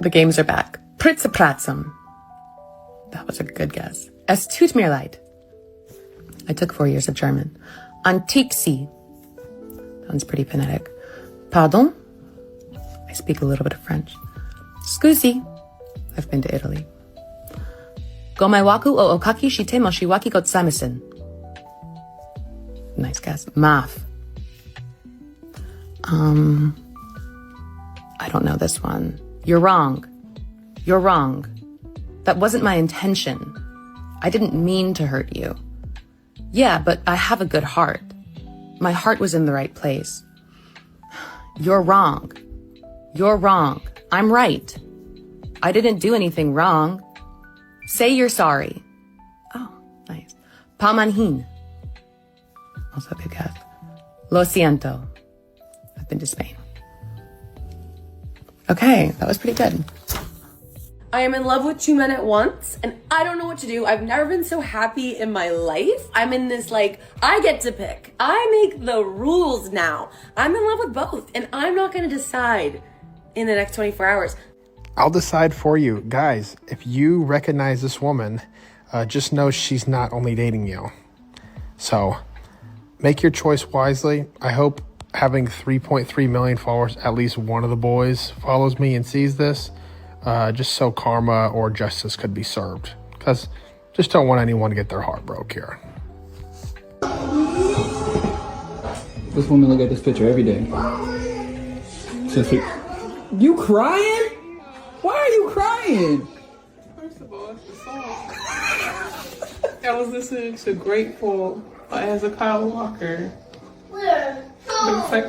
The games are back. Pritze Pratzum. That was a good guess. Es tut mir leid. I took 4 years of German. Antixi. That one's pretty phonetic. Pardon? I speak a little bit of French. Scusi. I've been to Italy. Gomaiwaku o okaki shite moshiwaki gotsamasen. Nice guess. Math. I don't know this one. You're wrong. You're wrong. That wasn't my intention. I didn't mean to hurt you. Yeah, but I have a good heart. My heart was in the right place. You're wrong. You're wrong. I'm right. I didn't do anything wrong. Say you're sorry. Oh, nice. Pamanhin. Also a good guess. Lo siento. I've been to Spain. Okay, that was pretty good. I am in love with two men at once, and I don't know what to do. I've never been so happy in my life. I'm in this, I get to pick. I make the rules now. I'm in love with both, and I'm not going to decide in the next 24 hours. I'll decide for you. Guys, if you recognize this woman, just know she's not only dating you. So, make your choice wisely. I hope having 3.3 million followers, at least one of the boys follows me and sees this. Just so karma or justice could be served. Because just don't want anyone to get their heart broke here. This woman look at this picture every day. You crying? Why are you crying? First of all, it's the song. I was listening to Grateful by Hezekiah Walker. But it's like,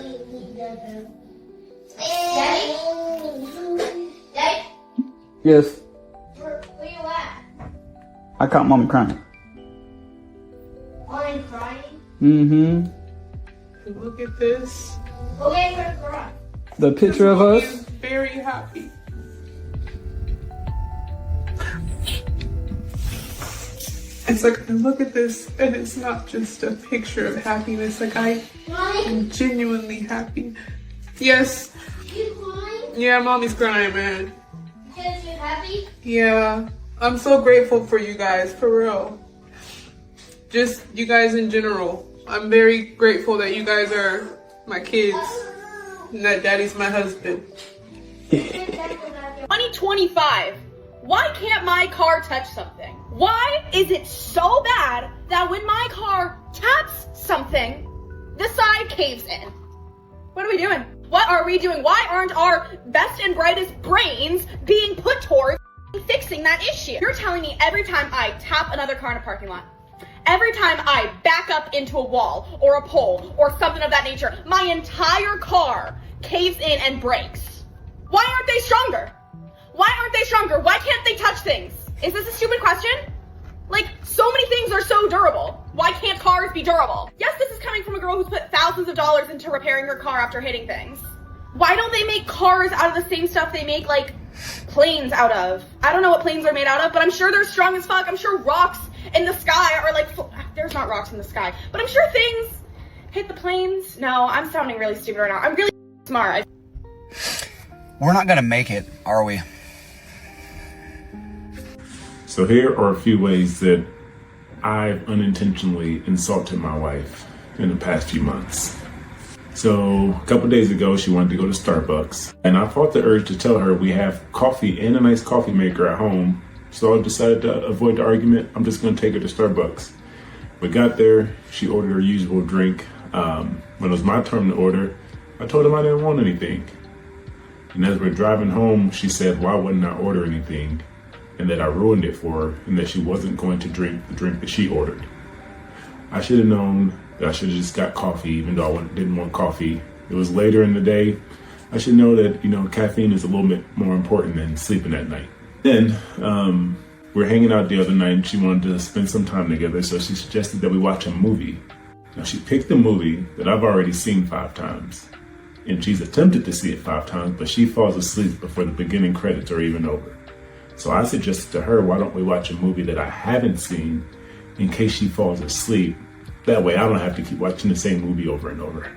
Yes. Where you at? I caught mommy crying. Mommy crying? Mm-hmm. look at this. Okay, we're crying. The picture of Mommy us. is very happy. It's like, look at this, and it's not just a picture of happiness. Like, I am genuinely happy. Yes. You crying? Yeah, mommy's crying, man. Because you're happy? Yeah. I'm so grateful for you guys, for real. Just you guys in general. I'm very grateful that you guys are my kids and that daddy's my husband. 2025. Why can't my car touch something? Why is it so bad that when my car taps something, the side caves in? What are we doing? What are we doing? Why aren't our best and brightest brains being put towards fixing that issue? You're telling me every time I tap another car in a parking lot, every time I back up into a wall or a pole or something of that nature, my entire car caves in and breaks. Why aren't they stronger? Why aren't they stronger? Why can't they touch things? Is this a stupid question? Like, so many things are so durable. Why can't cars be durable? Yes, this is coming from a girl who's put thousands of dollars into repairing her car after hitting things. Why don't they make cars out of the same stuff they make, like, planes out of? I don't know what planes are made out of, but I'm sure they're strong as fuck. I'm sure rocks in the sky are like, there's not rocks in the sky, but I'm sure things hit the planes. No, I'm sounding really stupid right now. I'm really smart. We're not gonna make it, are we? So here are a few ways that I've unintentionally insulted my wife in the past few months. So a couple days ago, she wanted to go to Starbucks, and I fought the urge to tell her we have coffee and a nice coffee maker at home. So I decided to avoid the argument. I'm just gonna take her to Starbucks. We got there, she ordered her usual drink. When it was my turn to order, I told him I didn't want anything. And as we're driving home, she said, why wouldn't I order anything? And that I ruined it for her, and that she wasn't going to drink the drink that she ordered. I should have known that I should have just got coffee, even though I didn't want coffee. It was later in the day. I should know that, caffeine is a little bit more important than sleeping at night. Then, we were hanging out the other night, and she wanted to spend some time together, so she suggested that we watch a movie. Now, she picked a movie that I've already seen 5 times, and she's attempted to see it 5 times, but she falls asleep before the beginning credits are even over. So I suggested to her, why don't we watch a movie that I haven't seen in case she falls asleep? That way I don't have to keep watching the same movie over and over.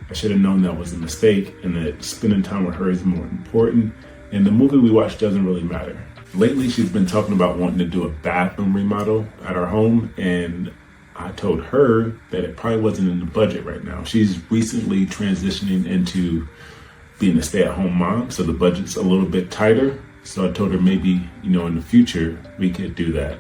I should have known that was a mistake and that spending time with her is more important And the movie we watched doesn't really matter. Lately, she's been talking about wanting to do a bathroom remodel at our home, and I told her that it probably wasn't in the budget right now. She's recently transitioning into being a stay-at-home mom, so the budget's a little bit tighter. So I told her maybe, in the future, we could do that.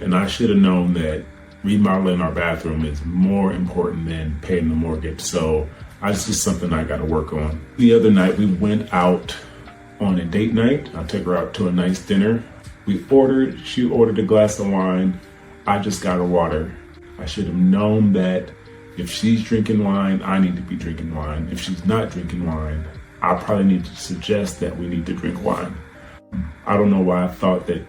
And I should have known that remodeling our bathroom is more important than paying the mortgage. So it's just something I got to work on. The other night, we went out on a date night. I took her out to a nice dinner. She ordered a glass of wine. I just got her water. I should have known that if she's drinking wine, I need to be drinking wine. If she's not drinking wine, I probably need to suggest that we need to drink wine. I don't know why I thought that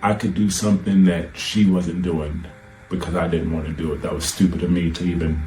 I could do something that she wasn't doing because I didn't want to do it. That was stupid of me to even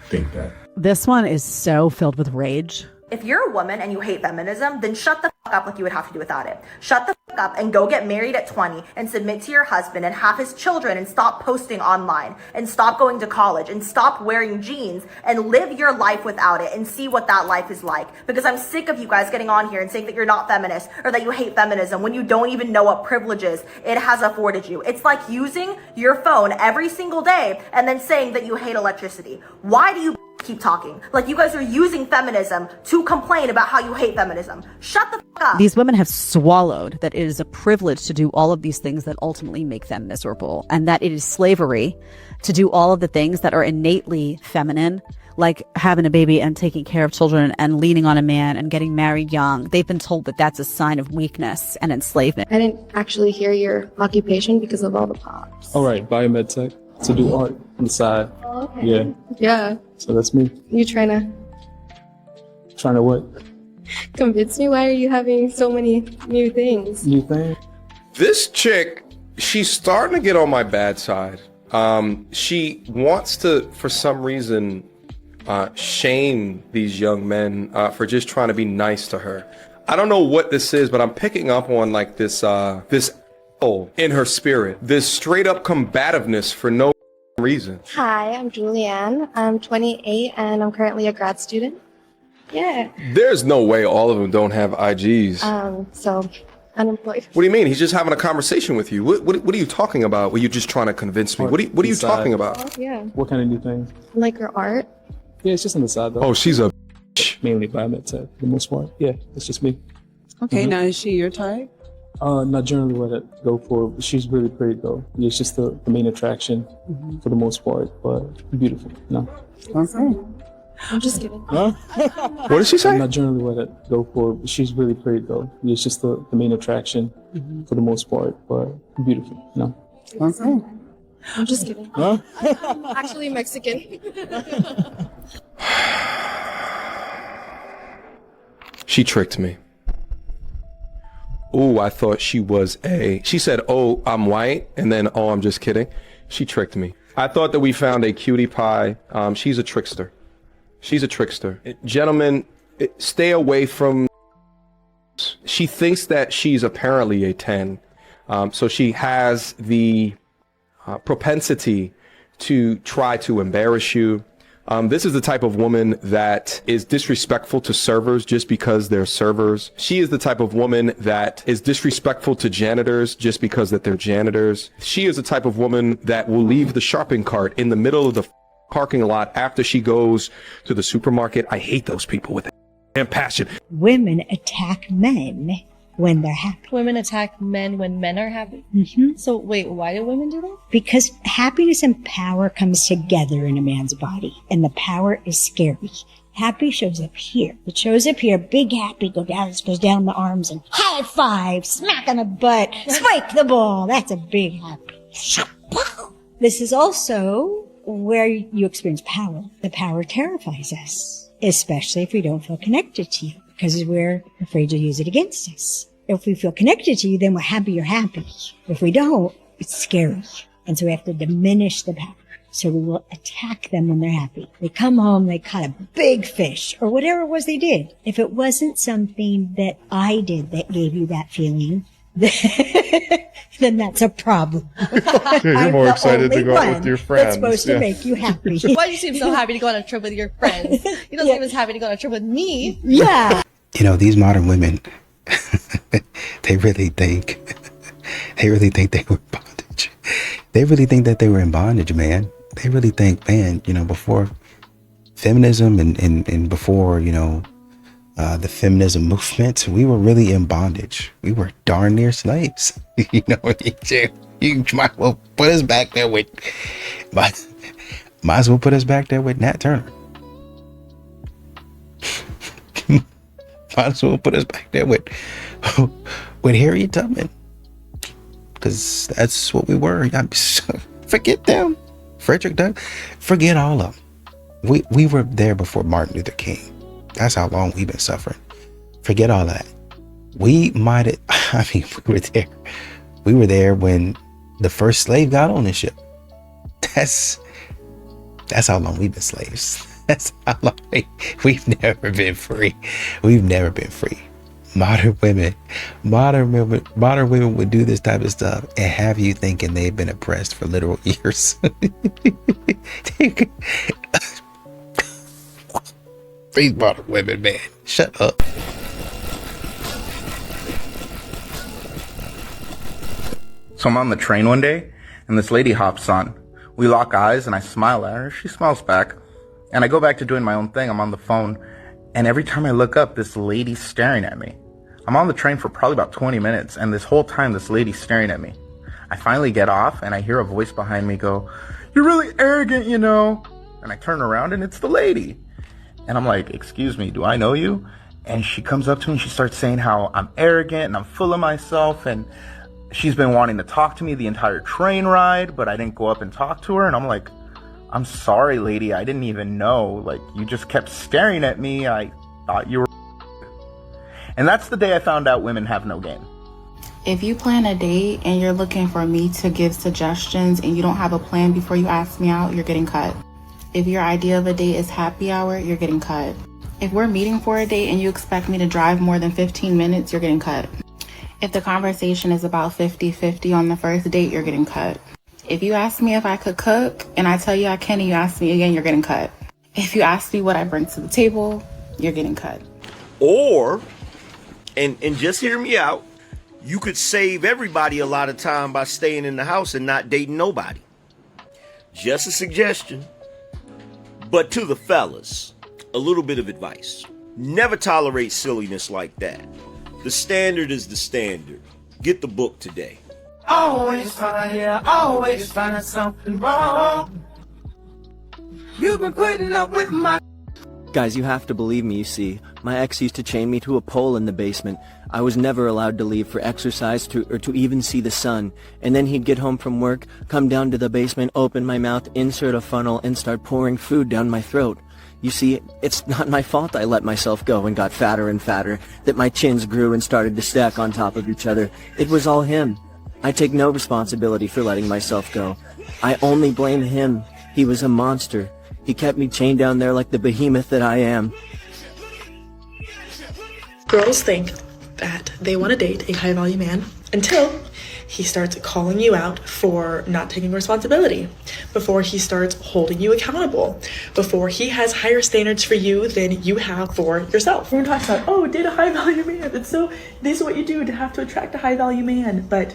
think that. This one is so filled with rage. If you're a woman and you hate feminism, then shut the fuck up like you would have to do without it. Shut the fuck up and go get married at 20 and submit to your husband and have his children and stop posting online and stop going to college and stop wearing jeans and live your life without it and see what that life is like. Because I'm sick of you guys getting on here and saying that you're not feminist or that you hate feminism when you don't even know what privileges it has afforded you. It's like using your phone every single day and then saying that you hate electricity. Why do you keep talking? Like you guys are using feminism to complain about how you hate feminism. Shut the fuck up. These women have swallowed that it is a privilege to do all of these things that ultimately make them miserable, and that it is slavery to do all of the things that are innately feminine, like having a baby and taking care of children and leaning on a man and getting married young. They've been told that that's a sign of weakness and enslavement. I didn't actually hear your occupation because of all the pops. All right, biomed tech to do art on the side. Oh, okay. Yeah. Yeah. So that's me. You trying to what? convince me? Why are you having so many new things? New thing? This chick, she's starting to get on my bad side. She wants to, for some reason, shame these young men for just trying to be nice to her. I don't know what this is, but I'm picking up on like this in her spirit, this straight up combativeness for no reason. Hi, I'm Julianne. I'm 28 and I'm currently a grad student. Yeah. There's no way all of them don't have IGs. So unemployed. What do you mean? He's just having a conversation with you. What are you talking about? Were you just trying to convince me? What are you talking about? Yeah. What kind of new things? Like your art. Yeah, it's just on the side though. Oh, she's a mainly biomed tech for the most part. Yeah, it's just me. Okay, now is she your type? Not generally what I go for. She's really pretty though. Yeah, it's just the main attraction for the most part, but beautiful. No. Okay. I'm just kidding. Huh? What did she say? Not generally what I go for. She's really pretty though. Yeah, it's just the main attraction for the most part, but beautiful. No. Okay. I'm just kidding. Huh? I'm actually Mexican. She tricked me. Oh, I thought she was she said, oh, I'm white, and then, oh, I'm just kidding. She tricked me. I thought that we found a cutie pie. She's a trickster. She's a trickster. Gentlemen, stay away from. She thinks that she's apparently a 10. So she has the propensity to try to embarrass you. This is the type of woman that is disrespectful to servers just because they're servers. She is the type of woman that is disrespectful to janitors just because that they're janitors. She is the type of woman that will leave the shopping cart in the middle of the parking lot after she goes to the supermarket. I hate those people with passion. Women attack men when they're happy. Women attack men when men are happy? Mm-hmm. So wait, why do women do that? Because happiness and power comes together in a man's body, and the power is scary. Happy shows up here. It shows up here, big happy, goes down the arms and high five, smack on the butt, spike the ball. That's a big happy. This is also where you experience power. The power terrifies us, especially if we don't feel connected to you, because we're afraid you'll use it against us. If we feel connected to you, then we're happy you're happy. If we don't, it's scary. And so we have to diminish the power. So we will attack them when they're happy. They come home, they caught a big fish, or whatever it was they did. If it wasn't something that I did that gave you that feeling, then that's a problem. You're more excited to go out with your friends. It's supposed to make you happy. Why do you seem so happy to go on a trip with your friends? You don't seem as happy to go on a trip with me. Yeah. You know, these modern women, they really think they were in bondage. They really think that they were in bondage, man. They really think, man, you know, before feminism and before, you know, the feminism movement, we were really in bondage. We were darn near slaves. You know, you might as well put us back there with might as well put us back there with Nat Turner. Might as well put us back there with Harriet Tubman, because that's what we were. Forget them, Frederick Douglass, forget all of them. We were there before Martin Luther King. That's how long we've been suffering. Forget all that. We might have, I mean, we were there. We were there when the first slave got on the ship. That's how long we've been slaves. That's how long we've never been free. We've never been free. Modern women would do this type of stuff and have you thinking they've been oppressed for literal years. These modern women, man. Shut up. So I'm on the train one day, and this lady hops on. We lock eyes, and I smile at her. She smiles back. And I go back to doing my own thing. I'm on the phone. And every time I look up, this lady's staring at me. I'm on the train for probably about 20 minutes, and this whole time, this lady's staring at me. I finally get off, and I hear a voice behind me go, "You're really arrogant, you know." And I turn around, and it's the lady. And I'm like, "Excuse me, do I know you?" And she comes up to me, and she starts saying how I'm arrogant, and I'm full of myself, and she's been wanting to talk to me the entire train ride, but I didn't go up and talk to her. And I'm like, "I'm sorry, lady, I didn't even know. Like, you just kept staring at me. I thought you were." And that's the day I found out women have no game. If you plan a date and you're looking for me to give suggestions and you don't have a plan before you ask me out, you're getting cut. If your idea of a date is happy hour, you're getting cut. If we're meeting for a date and you expect me to drive more than 15 minutes, you're getting cut. If the conversation is about 50-50 on the first date, you're getting cut. If you ask me if I could cook and I tell you I can and you ask me again, you're getting cut. If you ask me what I bring to the table, you're getting cut. Or, and just hear me out, you could save everybody a lot of time by staying in the house and not dating nobody. Just a suggestion. But to the fellas, a little bit of advice. Never tolerate silliness like that. The standard is the standard. Get the book today. Always finding something wrong. You've been putting up with my... Guys, you have to believe me, you see. My ex used to chain me to a pole in the basement. I was never allowed to leave for exercise or to even see the sun. And then he'd get home from work, come down to the basement, open my mouth, insert a funnel, and start pouring food down my throat. You see, it's not my fault I let myself go and got fatter and fatter, that my chins grew and started to stack on top of each other. It was all him. I take no responsibility for letting myself go. I only blame him. He was a monster. He kept me chained down there like the behemoth that I am. Girls think that they want to date a high-value man until he starts calling you out for not taking responsibility, before he starts holding you accountable, before he has higher standards for you than you have for yourself. Everyone talks about, oh, date a high-value man. This is what you do to have to attract a high-value man. But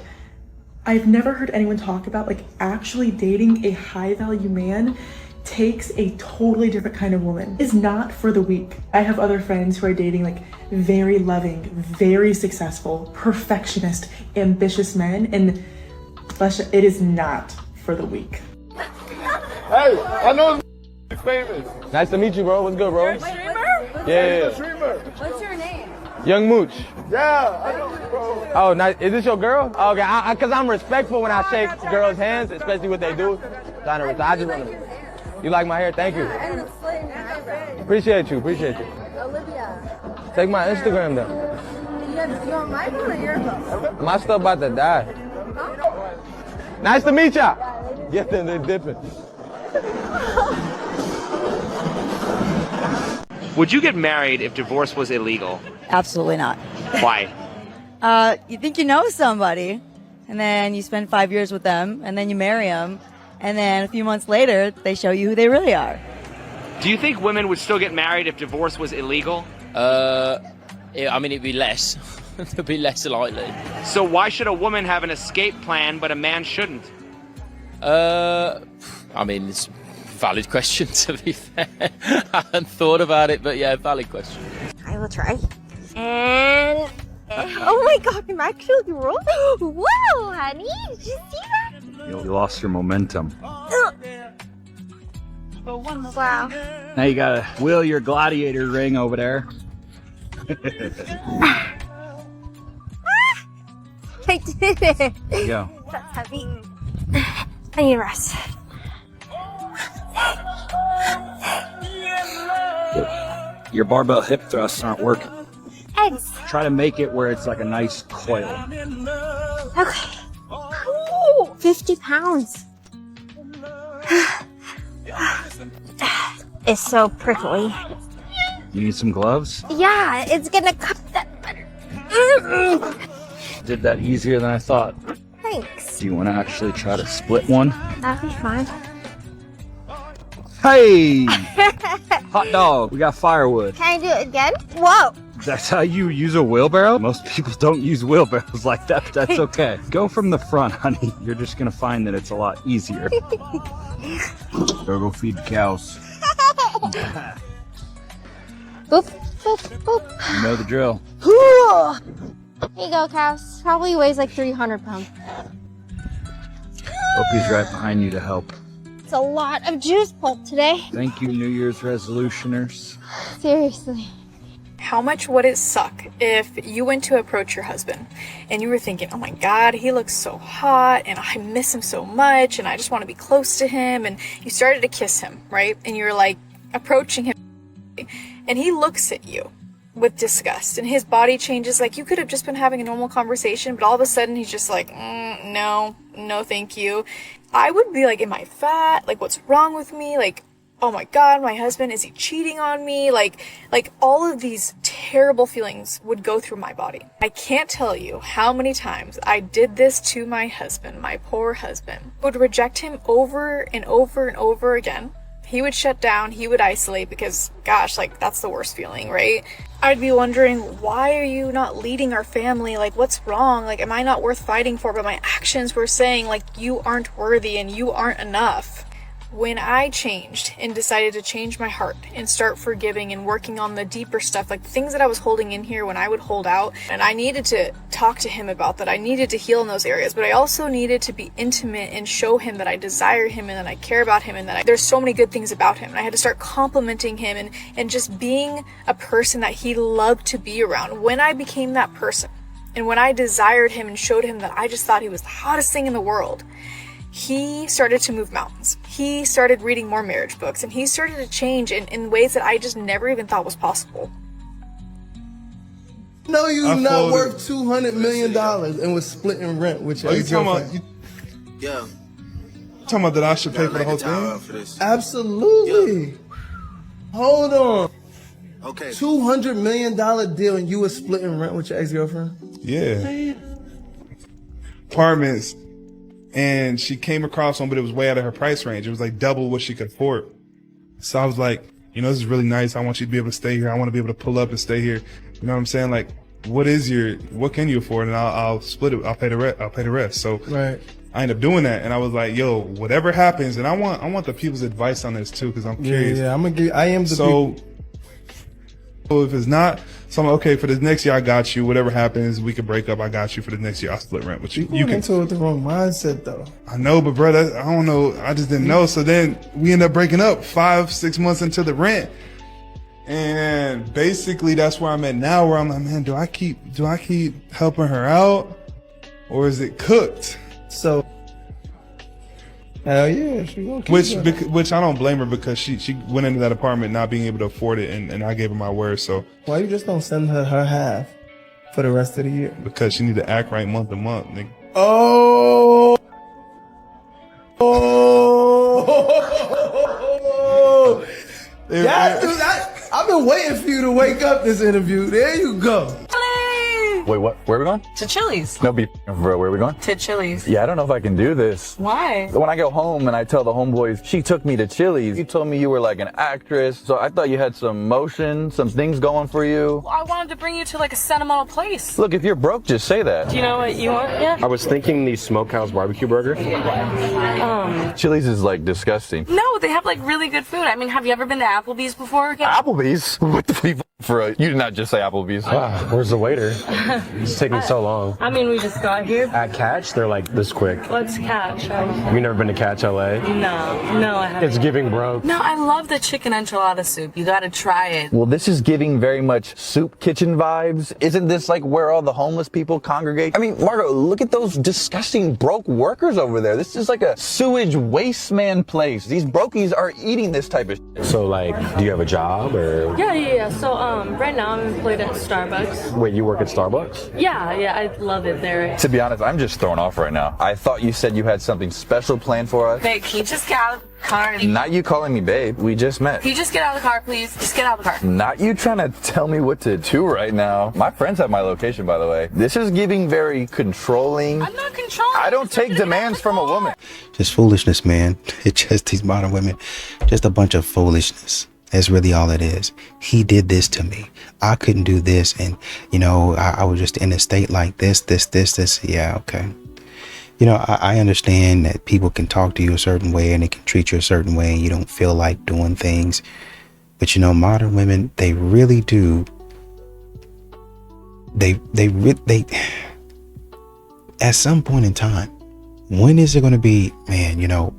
I've never heard anyone talk about like actually dating a high-value man takes a totally different kind of woman. It's not for the weak. I have other friends who are dating like very loving, very successful, perfectionist, ambitious men, and it is not for the weak. Hey, I know it's famous. Nice to meet you, bro. What's good, bro? You're a streamer? Yeah. What's your name? Young Mooch. Yeah, I know you, bro. Oh, nice. Is this your girl? Okay, because I'm respectful when I shake girls' hands, especially what they do. I just want to... You like my hair? Thank you. And the sling. Appreciate you. Olivia. Take my Instagram then. You on my phone or your phone? My stuff about to die. Huh? Nice to meet ya. Get them, they're dipping. Would you get married if divorce was illegal? Absolutely not. Why? You think you know somebody, and then you spend 5 years with them, and then you marry them, and then a few months later, they show you who they really are. Do you think women would still get married if divorce was illegal? I mean, it'd be less. They'll be less likely. So why should a woman have an escape plan but a man shouldn't? I mean, it's a valid question, to be fair. I hadn't thought about it, but yeah, valid question. I will try. And oh my god, I'm actually rolling. Whoa, honey, did you see that? You lost your momentum. Wow. Now you gotta wheel your gladiator ring over there. I did it. There you go. That's heavy. I need rest. Your barbell hip thrusts aren't working. Eggs. Try to make it where it's like a nice coil. Okay. Ooh, 50 pounds. It's so prickly. You need some gloves? Yeah, it's gonna cut that better. Did that easier than I thought. Thanks. Do you want to actually try to split one? That'd be fine. Hey! Hot dog, we got firewood. Can I do it again? Whoa. That's how you use a wheelbarrow? Most people don't use wheelbarrows like that, but that's okay. Go from the front, honey. You're just gonna find that it's a lot easier. Go feed the cows. Boop, boop, boop. You know the drill. Here you go, cows. Probably weighs like 300 pounds. Opie's right behind you to help. It's a lot of juice pulp today. Thank you, New Year's resolutioners. Seriously. How much would it suck if you went to approach your husband and you were thinking, oh my God, he looks so hot and I miss him so much and I just want to be close to him, and you started to kiss him, right? And you're like approaching him and he looks at you with disgust and his body changes. Like, you could have just been having a normal conversation, but all of a sudden he's just like, no, thank you. I would be like, am I fat? Like, what's wrong with me? Like, oh my God, my husband, is he cheating on me? Like all of these terrible feelings would go through my body. I can't tell you how many times I did this to my husband, my poor husband. I would reject him over and over and over again. He would shut down, he would isolate because, gosh, like, that's the worst feeling, right? I'd be wondering, why are you not leading our family? Like, what's wrong? Like, am I not worth fighting for? But my actions were saying, like, you aren't worthy and you aren't enough. When I changed and decided to change my heart and start forgiving and working on the deeper stuff, like the things that I was holding in here when I would hold out, and I needed to talk to him about that. I needed to heal in those areas, but I also needed to be intimate and show him that I desire him and that I care about him and that there's so many good things about him. And I had to start complimenting him and just being a person that he loved to be around. When I became that person and when I desired him and showed him that I just thought he was the hottest thing in the world, he started to move mountains. He started reading more marriage books, and he started to change in ways that I just never even thought was possible. No, you're not worth $200 million and was splitting rent with your ex-girlfriend. Yeah. Talking about that I should pay for the whole thing? Absolutely. Yeah. Hold on. Okay. $200 million deal and you were splitting rent with your ex-girlfriend? Yeah. Apartments. And she came across one, but it was way out of her price range. It was like double what she could afford. So I was like, you know, this is really nice. I want you to be able to stay here. I want to be able to pull up and stay here. You know what I'm saying? Like, what can you afford? And I'll split it. I'll pay the rest. So right. I ended up doing that. And I was like, yo, whatever happens. And I want the people's advice on this too, because I'm curious. Yeah, So if it's not, so I'm like, okay, for the next year, I got you. Whatever happens, we could break up. I got you. For the next year, I'll split rent with you. You can into it with the wrong mindset, though. I know, but bro, I don't know. I just didn't know. So then we end up breaking up 5-6 months into the rent. And basically that's where I'm at now, where I'm like, man, do I keep helping her out, or is it cooked? So hell yeah, she gonna keep which I don't blame her, because she went into that apartment not being able to afford it, and I gave her my word. So why you just don't send her half for the rest of the year? Because she need to act right month to month, nigga. Oh. Yeah, dude, I've been waiting for you to wake up this interview. There you go. Wait, what? Where are we going? To Chili's. No, be for real. Where are we going? To Chili's. Yeah, I don't know if I can do this. Why? When I go home and I tell the homeboys, she took me to Chili's. You told me you were like an actress, so I thought you had some motion, some things going for you. Well, I wanted to bring you to like a sentimental place. Look, if you're broke, just say that. Do you know what you want? Yeah. I was thinking the Smokehouse barbecue burger. Chili's is like disgusting. No, they have like really good food. I mean, have you ever been to Applebee's before? Applebee's? What the f*** for a... You did not just say Applebee's. Where's the waiter? It's taking so long. I mean, we just got here. At Catch, they're like this quick. Let's catch. Have you never been to Catch LA? No, I haven't. It's giving broke. No, I love the chicken enchilada soup. You gotta try it. Well, this is giving very much soup kitchen vibes. Isn't this like where all the homeless people congregate? I mean, Margo, look at those disgusting broke workers over there. This is like a sewage waste man place. These brokies are eating this type of shit. So, like, do you have a job or? Yeah. So, right now I'm employed at Starbucks. Wait, you work at Starbucks? Yeah, I love it there. To be honest, I'm just thrown off right now. I thought you said you had something special planned for us. Babe, can you just get out of the car? Not you calling me babe. We just met. Can you just get out of the car, please? Just get out of the car. Not you trying to tell me what to do right now. My friends have my location, by the way. This is giving very controlling. I'm not controlling. I don't take demands from a woman. Just foolishness, man. It's just these modern women, just a bunch of foolishness. That's really all it is. He did this to me. I couldn't do this. And, you know, I was just in a state like this. Yeah, okay. You know, I understand that people can talk to you a certain way and they can treat you a certain way and you don't feel like doing things. But, you know, modern women, they really do. They at some point in time, when is it going to be, man, you know,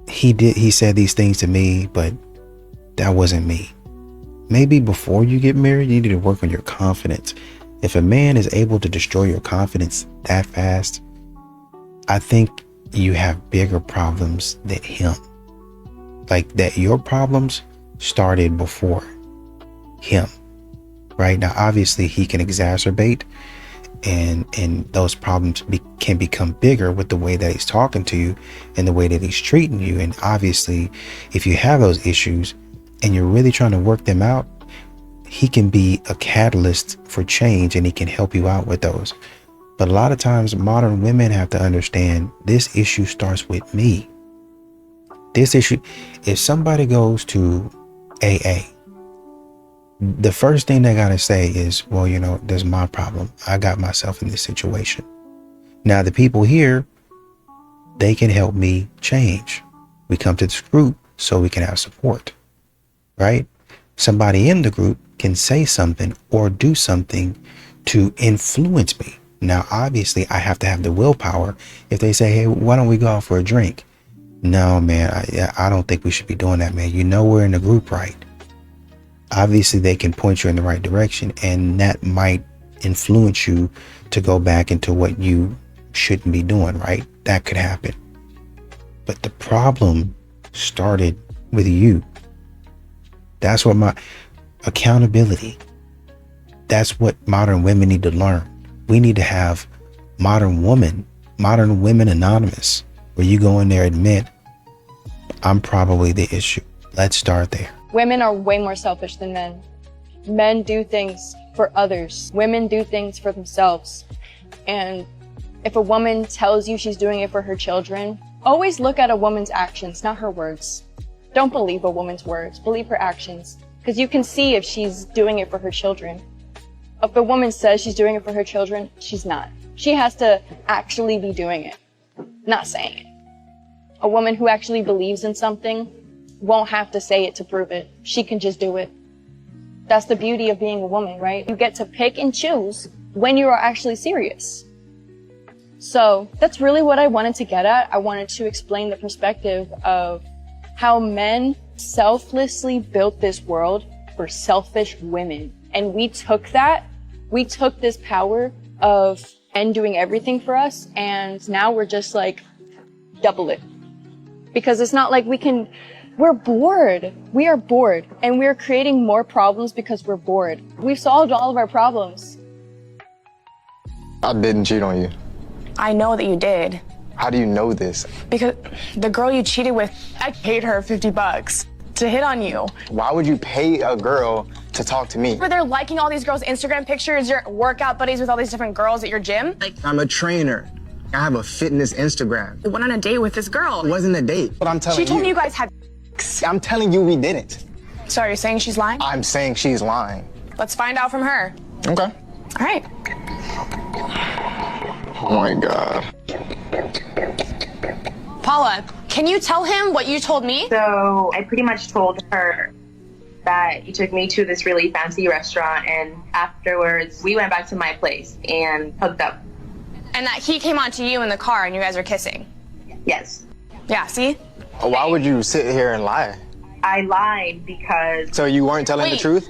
he said these things to me, but that wasn't me. Maybe before you get married, you need to work on your confidence. If a man is able to destroy your confidence that fast, I think you have bigger problems than him. Like that your problems started before him. Right? Now, obviously he can exacerbate and those problems can become bigger with the way that he's talking to you and the way that he's treating you. And obviously, if you have those issues and you're really trying to work them out, he can be a catalyst for change and he can help you out with those. But a lot of times modern women have to understand this issue starts with me. This issue, if somebody goes to AA, the first thing they got to say is, well, you know, there's my problem. I got myself in this situation. Now, the people here, they can help me change. We come to this group so we can have support, right? Somebody in the group can say something or do something to influence me. Now, obviously, I have to have the willpower. If they say, hey, why don't we go out for a drink? No, man, I don't think we should be doing that, man. You know we're in a group, right? Obviously, they can point you in the right direction, and that might influence you to go back into what you shouldn't be doing, right? That could happen. But the problem started with you. That's what my accountability. That's what modern women need to learn. We need to have modern women anonymous, where you go in there and admit, I'm probably the issue. Let's start there. Women are way more selfish than men. Men do things for others. Women do things for themselves. And if a woman tells you she's doing it for her children, always look at a woman's actions, not her words. Don't believe a woman's words, believe her actions. Because you can see if she's doing it for her children. If a woman says she's doing it for her children, she's not. She has to actually be doing it, not saying it. A woman who actually believes in something won't have to say it to prove it. She can just do it. That's the beauty of being a woman, right? You get to pick and choose when you are actually serious. So that's really what I wanted to get at. I wanted to explain the perspective of how men selflessly built this world for selfish women. And we took this power of men doing everything for us, and now we're just like, double it. Because it's not like we're bored. We are bored, and we're creating more problems because we're bored. We've solved all of our problems. I didn't cheat on you. I know that you did. How do you know this? Because the girl you cheated with, I paid her $50 to hit on you. Why would you pay a girl to talk to me. Where they're liking all these girls' Instagram pictures, your workout buddies with all these different girls at your gym. Like, I'm a trainer. I have a fitness Instagram. I went on a date with this girl. It wasn't a date, but I'm telling you. She told me you guys had. I'm telling you we didn't. So are you saying she's lying? I'm saying she's lying. Let's find out from her. Okay. All right. Oh my God. Paula, can you tell him what you told me? So I pretty much told her that he took me to this really fancy restaurant, and afterwards we went back to my place and hooked up. And that he came on to you in the car and you guys are kissing? Yes. Yeah, see? Why would you sit here and lie? I lied because... So you weren't telling the truth?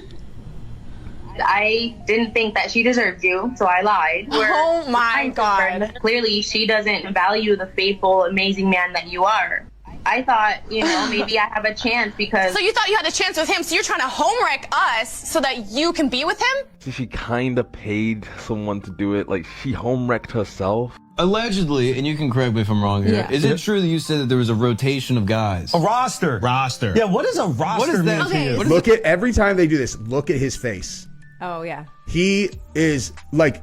I didn't think that she deserved you, so I lied. Oh my God. Clearly, she doesn't value the faithful, amazing man that you are. I thought, maybe I have a chance because... So you thought you had a chance with him, so you're trying to home wreck us so that you can be with him? She kind of paid someone to do it. Like, she home wrecked herself. Allegedly, and you can correct me if I'm wrong here, is it true that you said that there was a rotation of guys? A roster. Roster. Yeah, what is a roster? What does that mean? mean? Look at every time they do this, look at his face. Oh, yeah. He is like,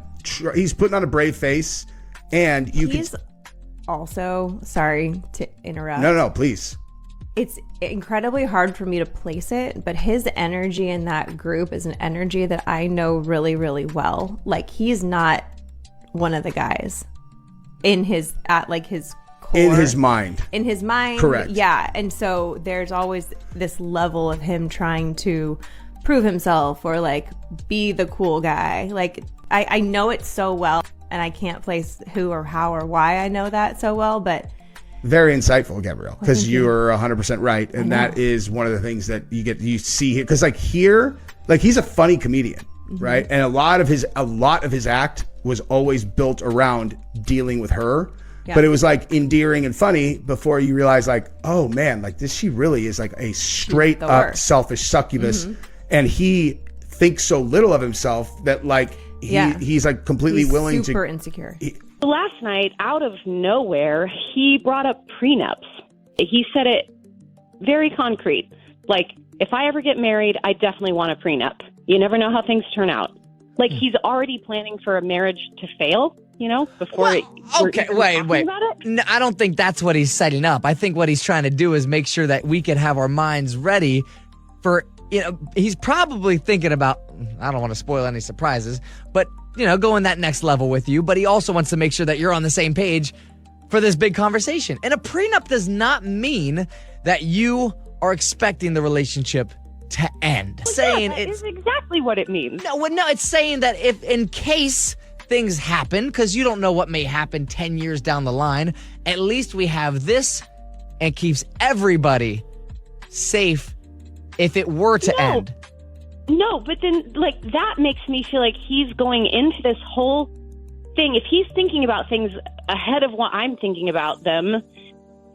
he's putting on a brave face, and He's also, sorry to interrupt. No, please. It's incredibly hard for me to place it, but his energy in that group is an energy that I know really, really well. Like, he's not one of the guys in his core. In his mind. In his mind. Correct. Yeah. And so there's always this level of him trying to prove himself or like be the cool guy. Like, I know it so well, and I can't place who or how or why I know that so well, but Very insightful, Gabrielle, because thank you. you're 100% right, and that is one of the things that you see here. Because he's a funny comedian, right? And a lot of his act was always built around dealing with her, but it was like endearing and funny before you realize, like, oh man, like she really is like a straight up selfish succubus, and he thinks so little of himself that like he's like completely willing super to insecure. Last night, out of nowhere, he brought up prenups. He said it very concrete. Like, if I ever get married, I definitely want a prenup. You never know how things turn out. Like, he's already planning for a marriage to fail, before wait. No, I don't think that's what he's setting up. I think what he's trying to do is make sure that we can have our minds ready for, he's probably thinking about, I don't want to spoil any surprises, but going that next level with you, but he also wants to make sure that you're on the same page for this big conversation. And a prenup does not mean that you are expecting the relationship to end. That is exactly what it means. No, it's saying that if in case things happen, because you don't know what may happen 10 years down the line, at least we have this and keeps everybody safe if it were to end. No, but then, that makes me feel like he's going into this whole thing. If he's thinking about things ahead of what I'm thinking about them,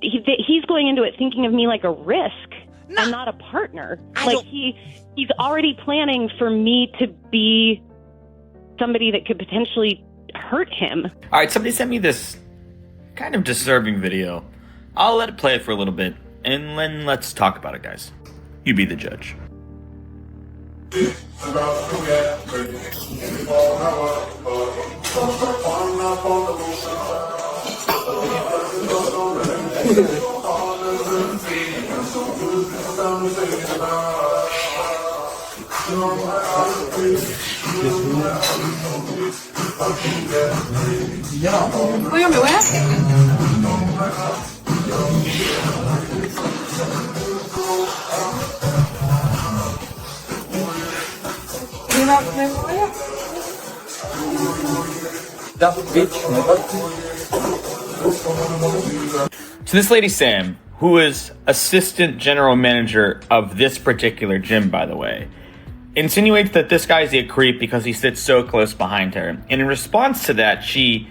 he's going into it thinking of me like a risk and not a partner. He's already planning for me to be somebody that could potentially hurt him. All right, somebody sent me this kind of disturbing video. I'll let it play for a little bit, and then let's talk about it, guys. You be the judge. So this lady Sam, who is assistant general manager of this particular gym, by the way, insinuates that this guy's a creep because he sits so close behind her. And in response to that, she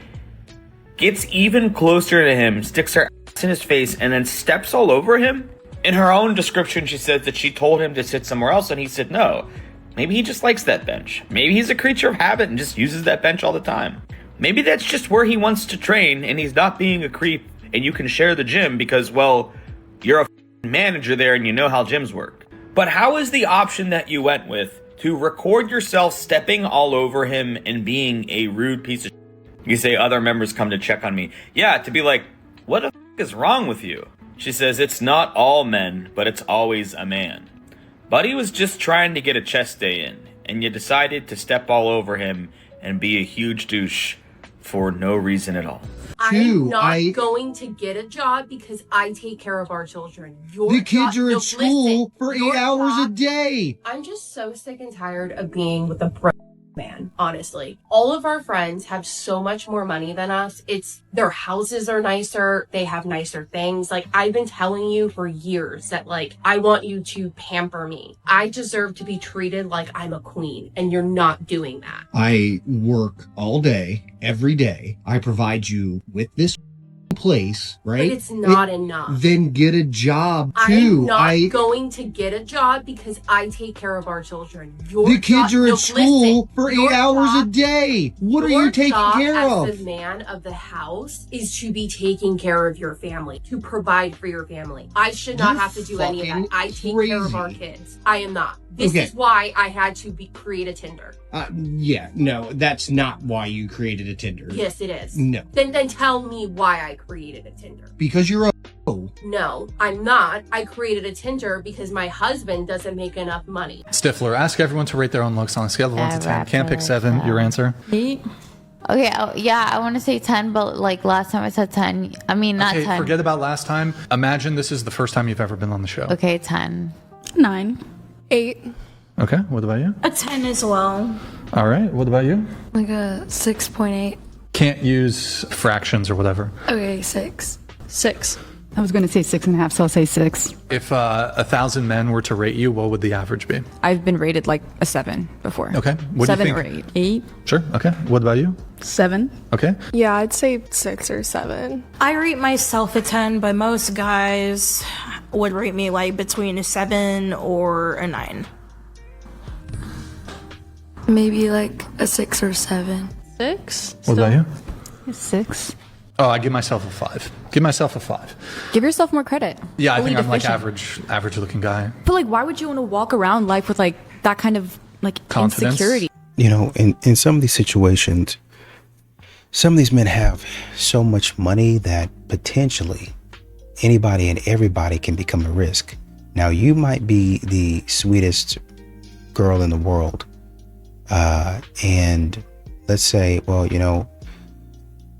gets even closer to him, sticks her ass in his face, and then steps all over him. In her own description, she says that she told him to sit somewhere else, and he said no. Maybe he just likes that bench. Maybe he's a creature of habit and just uses that bench all the time. Maybe that's just where he wants to train, and he's not being a creep, and you can share the gym because, well, you're a manager there and you know how gyms work. But how is the option that you went with to record yourself stepping all over him and being a rude piece of shit. You say other members come to check on me. Yeah, to be like, what the f*** is wrong with you? She says, it's not all men, but it's always a man. Buddy was just trying to get a chest day in, and you decided to step all over him and be a huge douche for no reason at all. I'm not going to get a job because I take care of our children. The kids are at school for 8 hours a day. I'm just so sick and tired of being with a broke man, honestly. All of our friends have so much more money than us. Their houses are nicer. They have nicer things. Like, I've been telling you for years that, like, I want you to pamper me. I deserve to be treated like I'm a queen, and you're not doing that. I work all day, every day. I provide you with this place, right? But it's not enough. Then get a job too. I'm not going to get a job because I take care of our children. The kids are at school for 8 hours a day. What are you taking care of? As the man of the house is to be taking care of your family, to provide for your family. I should not have to do any of that. I take care of our kids. I am not. This is why I had to create a Tinder. Yeah, no, that's not why you created a Tinder. Yes, it is. No. Then tell me why I created a Tinder. Because you're a No, I'm not. I created a Tinder because my husband doesn't make enough money. Stifler, ask everyone to rate their own looks on a scale of 1 to 10. Can't pick 7. Your answer? 8. Okay, yeah, I want to say 10, but like last time I said 10. I mean, not 10. Forget about last time. Imagine this is the first time you've ever been on the show. Okay, 10. 9. 8. Okay, what about you? A 10 as well. All right, what about you? Like a 6.8. Can't use fractions or whatever. Okay, 6. 6. I was going to say 6.5, so I'll say 6. If 1,000 men were to rate you, what would the average be? I've been rated like a 7 before. Okay, what 7 do you or think? 8. 8. Sure, okay. What about you? 7. Okay. Yeah, I'd say 6 or 7. I rate myself a 10, but most guys would rate me like between a 7 or a 9. Maybe like a 6 or 7. 6? What about you? 6. Oh, I give myself a 5. Give myself a 5. Give yourself more credit. Yeah, I Fully think I'm like deficient. average looking guy. But like, why would you want to walk around life with like that kind of like Confidence. insecurity? You know, in some of these situations, some of these men have so much money that potentially anybody and everybody can become a risk. Now, you might be the sweetest girl in the world, and let's say, well, you know,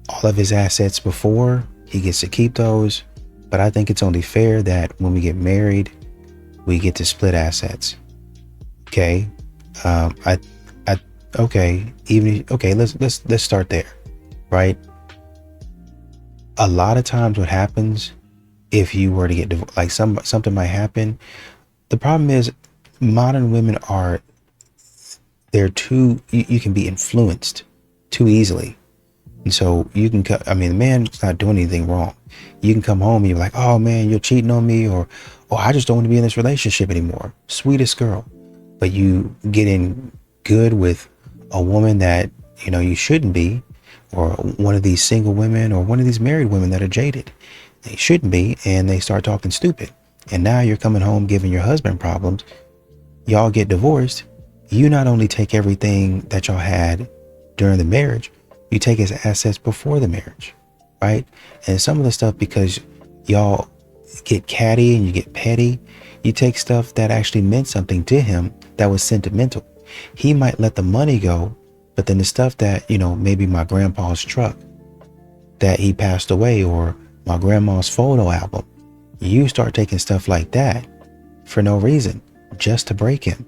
all of his assets before, he gets to keep those, but I think it's only fair that when we get married, we get to split assets. Okay, let's start there, right? A lot of times, what happens if you were to get divorced, like something might happen. The problem is, modern women they're too. You can be influenced too easily. And so you can, the man's not doing anything wrong. You can come home and you're like, oh man, you're cheating on me, or I just don't want to be in this relationship anymore. Sweetest girl. But you get in good with a woman that, you know, you shouldn't be, or one of these single women, or one of these married women that are jaded. They shouldn't be, and they start talking stupid. And now you're coming home giving your husband problems. Y'all get divorced. You not only take everything that y'all had during the marriage, you take his assets before the marriage, right? And some of the stuff, because y'all get catty and you get petty, you take stuff that actually meant something to him that was sentimental. He might let the money go, but then the stuff that, you know, maybe my grandpa's truck that he passed away, or my grandma's photo album, you start taking stuff like that for no reason, just to break him.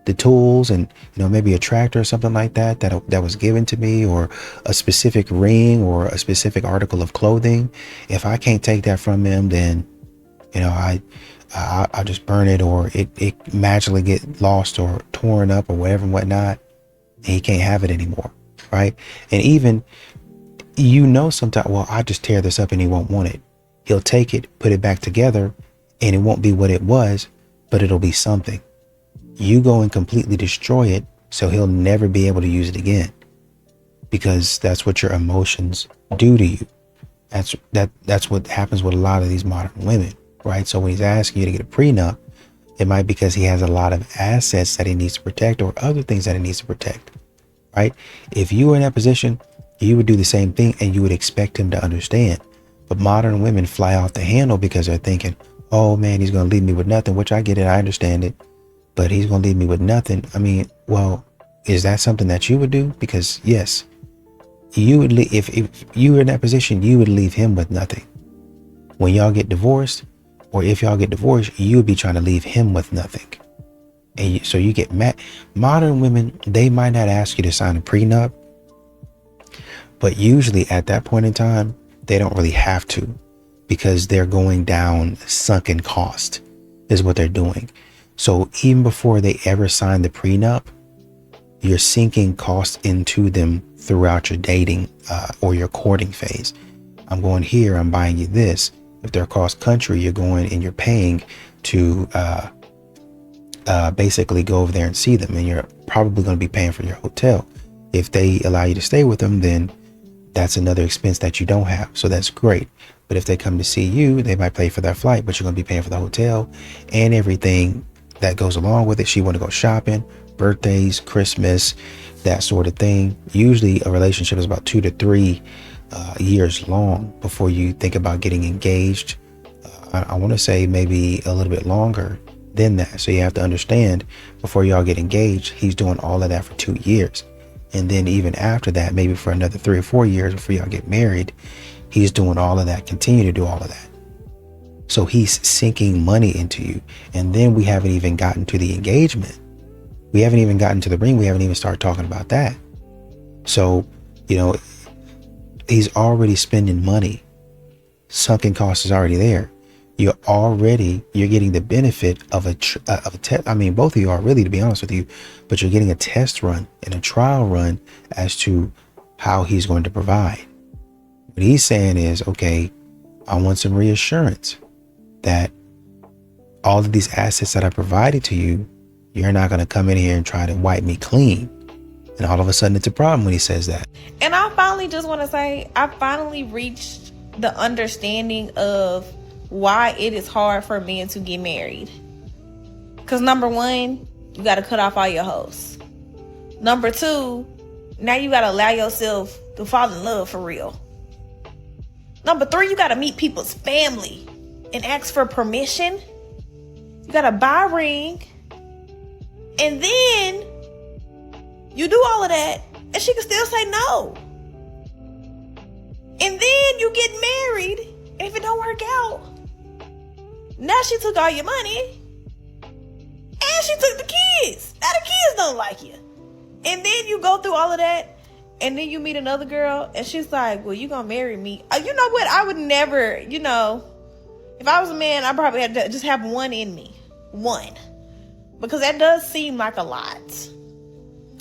The tools and, you know, maybe a tractor or something like that was given to me, or a specific ring or a specific article of clothing. If I can't take that from him, then, you know, I just burn it, or it magically get lost or torn up or whatever and whatnot, and he can't have it anymore, right? And even, you know, sometimes, well, I just tear this up and he won't want it. He'll take it, put it back together, and it won't be what it was, but it'll be something. You go and completely destroy it, so he'll never be able to use it again, because that's what your emotions do to you. That's what happens with a lot of these modern women, right? So when he's asking you to get a prenup, It might be because he has a lot of assets that he needs to protect or other things that he needs to protect, right? If you were in that position, you would do the same thing and you would expect him to understand. But modern women fly off the handle because they're thinking, oh man, he's going to leave me with nothing, which I get it. I understand it, but he's going to leave me with nothing. I mean, well, is that something that you would do? Because yes, you would if you were in that position, you would leave him with nothing. When y'all get divorced, or if y'all get divorced, you would be trying to leave him with nothing. And so you get mad. Modern women, they might not ask you to sign a prenup, but usually at that point in time, they don't really have to, because they're going down sunken cost is what they're doing. So even before they ever sign the prenup, you're sinking costs into them throughout your dating or your courting phase. I'm going here, I'm buying you this. If they're across country, you're going and you're paying to basically go over there and see them, and you're probably going to be paying for your hotel. If they allow you to stay with them, then that's another expense that you don't have. So that's great. But if they come to see you, they might pay for their flight, but you're going to be paying for the hotel and everything that goes along with it. She want to go shopping, birthdays, Christmas, that sort of thing. Usually a relationship is about 2 to 3 years long before you think about getting engaged. I want to say maybe a little bit longer than that. So you have to understand, before y'all get engaged, he's doing all of that for 2 years. And then even after that, maybe for another 3 or 4 years before y'all get married, he's doing all of that, continue to do all of that. So he's sinking money into you. And then we haven't even gotten to the engagement. We haven't even gotten to the ring. We haven't even started talking about that. So, you know, he's already spending money. Sunken cost is already there. You're getting the benefit of a test. I mean, both of you are really, to be honest with you, but you're getting a test run and a trial run as to how he's going to provide. What he's saying is, okay, I want some reassurance that all of these assets that I provided to you, you're not going to come in here and try to wipe me clean. And all of a sudden it's a problem when he says that. And I finally just want to say, I finally reached the understanding of why it is hard for men to get married. Because number one, you got to cut off all your hoes. Number two, now you got to allow yourself to fall in love for real. Number three, you got to meet people's family and ask for permission. You got to buy a ring. And then you do all of that and she can still say no. And then you get married, and if it don't work out, now she took all your money and she took the kids. Now the kids don't like you. And then you go through all of that, and then you meet another girl and she's like, well, you gonna marry me. You know what? I would never, if I was a man, I probably had to just have one in me. One. Because that does seem like a lot.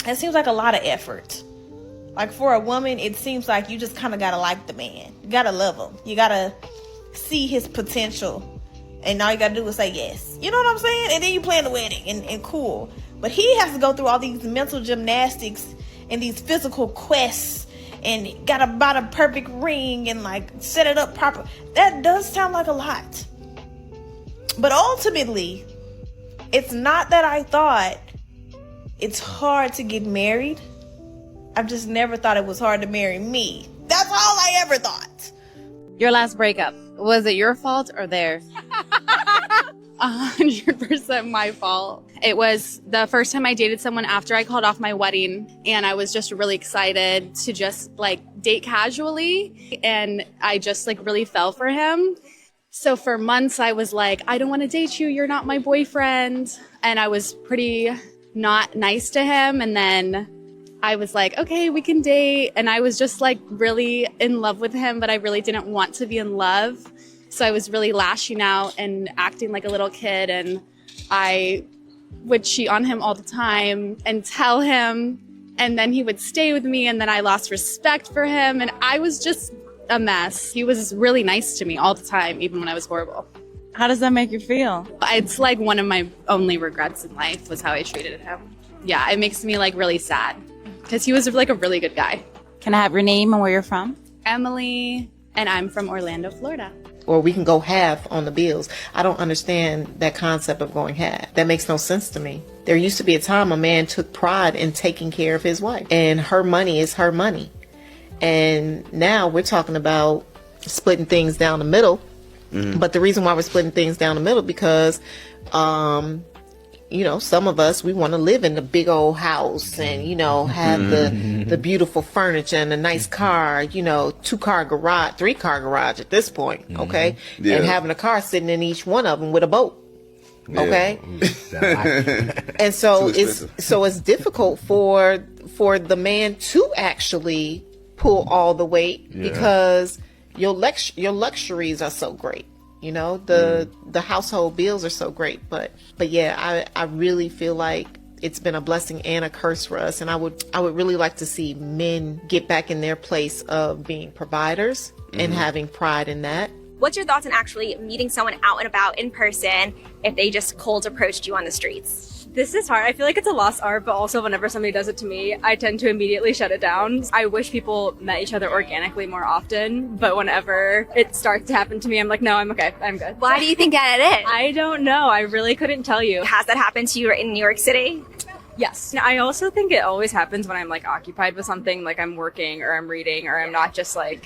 It seems like a lot of effort. Like for a woman, it seems like you just kind of gotta like the man. You gotta love him. You gotta see his potential. And all you gotta do is say yes. You know what I'm saying? And then you plan the wedding and cool. But he has to go through all these mental gymnastics and these physical quests and gotta buy the perfect ring and like set it up proper. That does sound like a lot. But ultimately, it's not that I thought it's hard to get married. I've just never thought it was hard to marry me. That's all I ever thought. Your last breakup, was it your fault or theirs? 100% my fault. It was the first time I dated someone after I called off my wedding, and I was just really excited to just date casually, and I just really fell for him. So for months I was like, I don't want to date you, you're not my boyfriend. And I was pretty not nice to him, and then I was like, okay, we can date. And I was just really in love with him, but I really didn't want to be in love. So I was really lashing out and acting like a little kid. And I would cheat on him all the time and tell him. And then he would stay with me. And then I lost respect for him. And I was just a mess. He was really nice to me all the time, even when I was horrible. How does that make you feel? It's one of my only regrets in life was how I treated him. Yeah, it makes me really sad. Because he was a really good guy. Can I have your name and where you're from? Emily, and I'm from Orlando, Florida. or we can go half on the bills. I don't understand that concept of going half. That makes no sense to me. There used to be a time a man took pride in taking care of his wife, and her money is her money. And now we're talking about splitting things down the middle. But the reason why we're splitting things down the middle because, you know, some of us, we want to live in the big old house and, you know, have the beautiful furniture and a nice car, you know, 2-car garage, 3-car garage at this point, okay? Yeah. And having a car sitting in each one of them with a boat. Okay. And so it's difficult for the man to actually pull all the weight because your luxuries are so great. You know, the household bills are so great. But yeah, I really feel like it's been a blessing and a curse for us. And I would really like to see men get back in their place of being providers and having pride in that. What's your thoughts on actually meeting someone out and about in person if they just cold approached you on the streets? This is hard. I feel like it's a lost art, but also whenever somebody does it to me, I tend to immediately shut it down. I wish people met each other organically more often, but whenever it starts to happen to me, I'm like, no, I'm okay. I'm good. Why do you think that is? I don't know. I really couldn't tell you. Has that happened to you in New York City? Yes. I also think it always happens when I'm like occupied with something, like I'm working or I'm reading or I'm not just like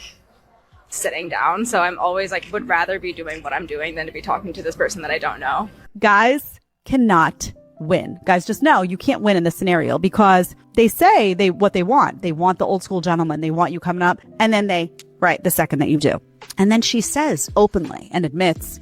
sitting down. So I'm always like, would rather be doing what I'm doing than to be talking to this person that I don't know. Guys cannot win. Guys, just know you can't win in this scenario because they say what they want. They want the old school gentleman. They want you coming up and then the second that you do. And then she says openly and admits,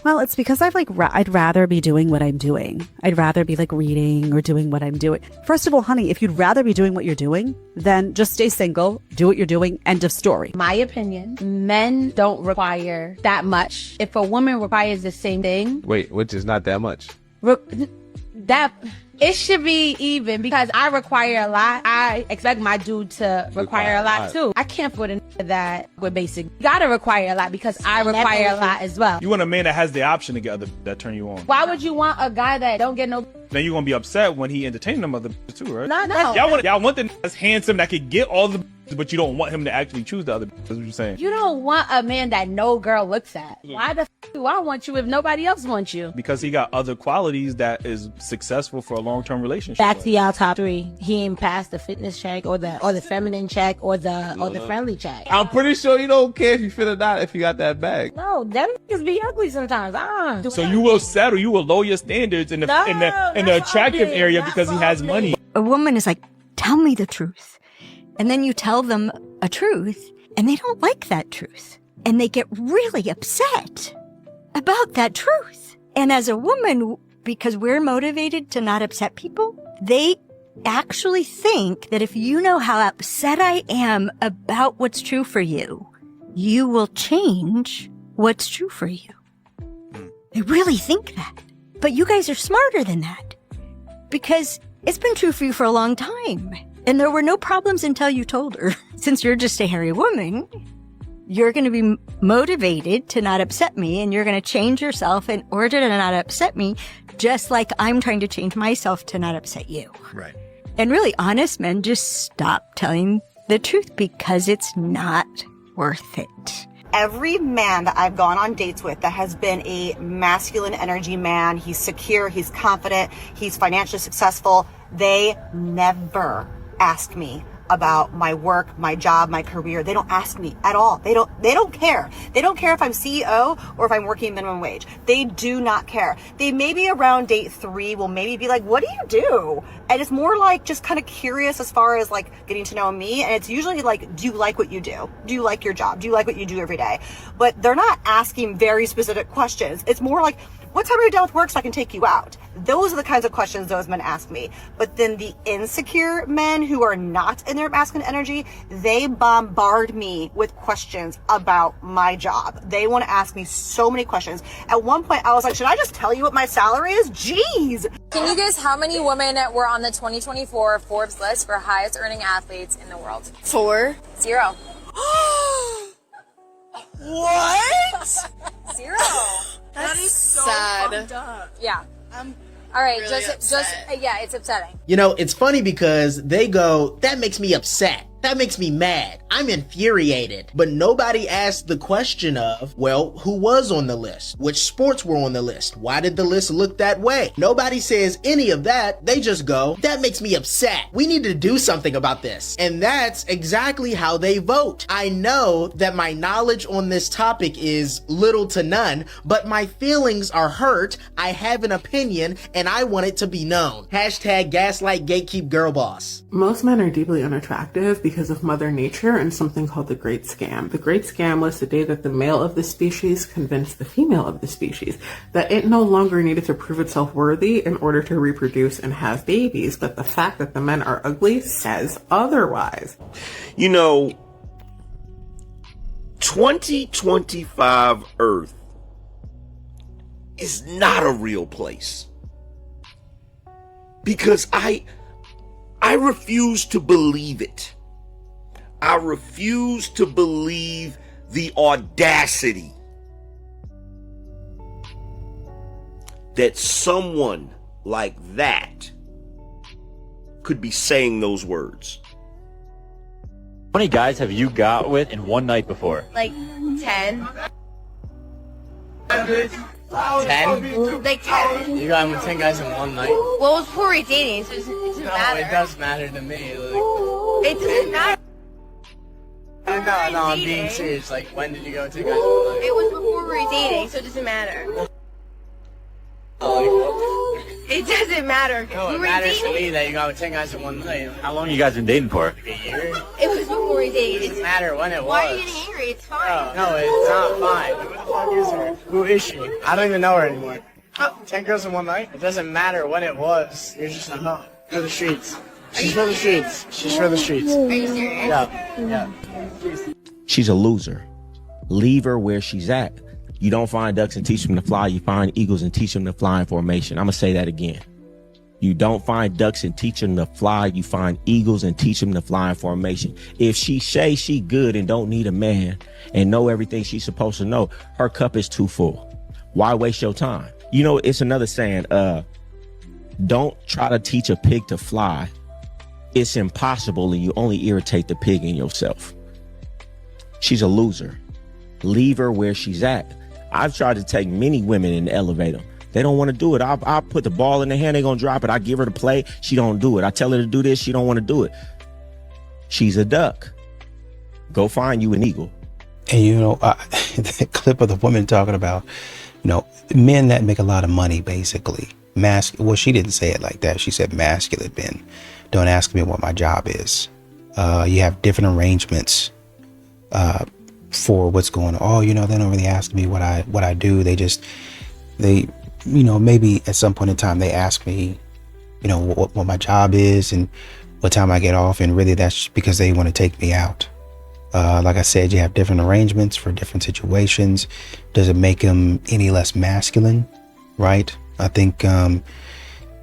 well, it's because I'd rather be doing what I'm doing. I'd rather be like reading or doing what I'm doing. First of all, honey, if you'd rather be doing what you're doing, then just stay single, do what you're doing, end of story. My opinion, men don't require that much. If a woman requires the same thing. Wait, which is not that much? It should be even because I require a lot. I expect my dude to require a lot too. I can't put in that with basic. You gotta require a lot because I require a lot as well. You want a man that has the option to get other that turn you on. Why would you want a guy that don't get no? Then you're gonna be upset when he entertain them other too, right? No. Y'all want the that's handsome that could get all the, but you don't want him to actually choose the other. That's what you're saying. You don't want a man that no girl looks at. Why the do I want you if nobody else wants you? Because he got other qualities that is successful for a long-term relationship. Back to y'all top 3. He ain't passed the fitness check or the feminine check or the friendly check. I'm pretty sure you don't care if you fit or not if you got that bag. No, them niggas be ugly sometimes. So you will settle, you will lower your standards in the attractive area because he has money. A woman is like, tell me the truth. And then you tell them a truth and they don't like that truth. And they get really upset about that truth. And as a woman, because we're motivated to not upset people, they actually think that if you know how upset I am about what's true for you, you will change what's true for you. They really think that. But you guys are smarter than that. Because it's been true for you for a long time. And there were no problems until you told her. Since you're just a hairy woman, you're going to be motivated to not upset me, and you're going to change yourself in order to not upset me, just like I'm trying to change myself to not upset you. Right. And really, honest men just stop telling the truth because it's not worth it. Every man that I've gone on dates with that has been a masculine energy man, he's secure, he's confident, he's financially successful, they never ask me about my work, my job, my career. They don't ask me at all. They don't care. They don't care if I'm CEO or if I'm working minimum wage. They do not care. They maybe around date 3 will maybe be like, what do you do? And it's more like just kind of curious as far as like getting to know me. And it's usually like, do you like what you do? Do you like your job? Do you like what you do every day? But they're not asking very specific questions. It's more like, what time are you done with work so I can take you out? Those are the kinds of questions those men ask me. But then the insecure men who are not in their masculine energy, they bombard me with questions about my job. They want to ask me so many questions. At one point, I was like, should I just tell you what my salary is? Jeez. Can you guess how many women were on the 2024 Forbes list for highest earning athletes in the world? 4. 0. What? 0. That is so sad. fucked up. Yeah. All right, really just yeah, it's upsetting. You know, it's funny because they go, that makes me upset. That makes me mad. I'm infuriated. But nobody asked the question of, well, who was on the list? Which sports were on the list? Why did the list look that way? Nobody says any of that. They just go, that makes me upset. We need to do something about this. And that's exactly how they vote. I know that my knowledge on this topic is little to none, but my feelings are hurt. I have an opinion and I want it to be known. Hashtag gaslight gatekeep girl boss. Most men are deeply unattractive because of Mother Nature and something called the Great Scam. The Great Scam was the day that the male of the species convinced the female of the species that it no longer needed to prove itself worthy in order to reproduce and have babies, but the fact that the men are ugly says otherwise. You know, 2025 Earth is not a real place. Because I refuse to believe it. I refuse to believe the audacity that someone like that could be saying those words. How many guys have you got with in one night before? Like 10. 10? Like 10. You got with 10 guys in one night? Well, it was before we were dating, so it doesn't matter. It does matter to me. It doesn't matter. No, I'm being serious. Like, when did you go with 10 guys in one night? It was before we were dating, so it doesn't matter. It doesn't matter. No, We it were matters to dating. me that you got with 10 guys in one night. How long you guys been dating for? Like a year? It was before we dated. It doesn't matter when it was. Why are you getting angry? It's fine. No, it's not fine. Who the fuck is her? Who is she? I don't even know her anymore. 10 girls in one night? It doesn't matter when it was. You're just a hoe. For the streets. She's for the streets. She's for the streets. Are you serious? Yeah. She's a loser. Leave her where she's at. You don't find ducks and teach them to fly. You find eagles and teach them to fly in formation. I'm going to say that again. You don't find ducks and teach them to fly. You find eagles and teach them to fly in formation. If she say she good and don't need a man and know everything she's supposed to know, her cup is too full. Why waste your time? You know, it's another saying, don't try to teach a pig to fly. It's impossible and you only irritate the pig in yourself. She's a loser. Leave her where she's at. I've tried to take many women and elevate them. They don't want to do it. I'll put the ball in their hand. They're going to drop it. I give her the play. She don't do it. I tell her to do this. She don't want to do it. She's a duck. Go find you an eagle. And you know, the clip of the woman talking about, you know, men that make a lot of money, basically. Well, she didn't say it like that. She said masculine men. Don't ask me what my job is. You have different arrangements for what's going on. Oh, you know, they don't really ask me what I do. They, you know, maybe at some point in time they ask me, you know, what my job is and what time I get off. And really that's because they want to take me out. Like I said, you have different arrangements for different situations. Does it make them any less masculine? Right? I think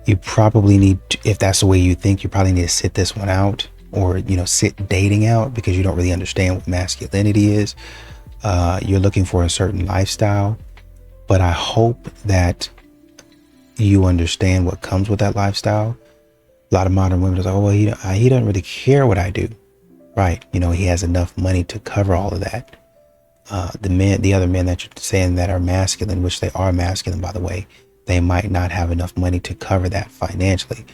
you probably need to, if that's the way you think, you probably need to sit this one out, or, you know, sit dating out, because you don't really understand what masculinity is. You're looking for a certain lifestyle, but I hope that you understand what comes with that lifestyle. A lot of modern women are like, oh, well, he doesn't really care what I do. Right. You know, he has enough money to cover all of that. The other men that you're saying that are masculine, which they are masculine, by the way, they might not have enough money to cover that financially,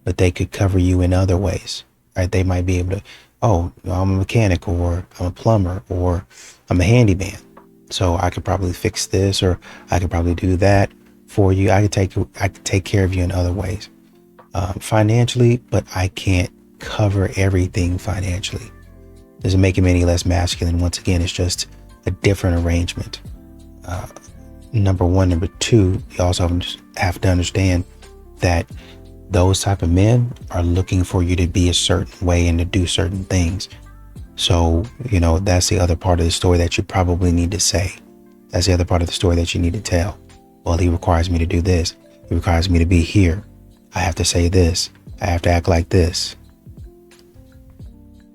but they could cover you in other ways, right? They might be able to, oh, I'm a mechanic, or I'm a plumber, or I'm a handyman. So I could probably fix this, or I could probably do that for you. I could take care of you in other ways, financially, but I can't cover everything financially. Doesn't make him any less masculine. Once again, it's just a different arrangement. Number one. Number two, you also have to understand that those type of men are looking for you to be a certain way and to do certain things. So, you know, that's the other part of the story that you probably need to say. That's the other part of the story that you need to tell. Well, he requires me to do this. He requires me to be here. I have to say this. I have to act like this.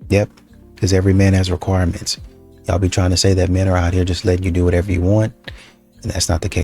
Yep, because every man has requirements. Y'all be trying to say that men are out here just letting you do whatever you want, and that's not the case.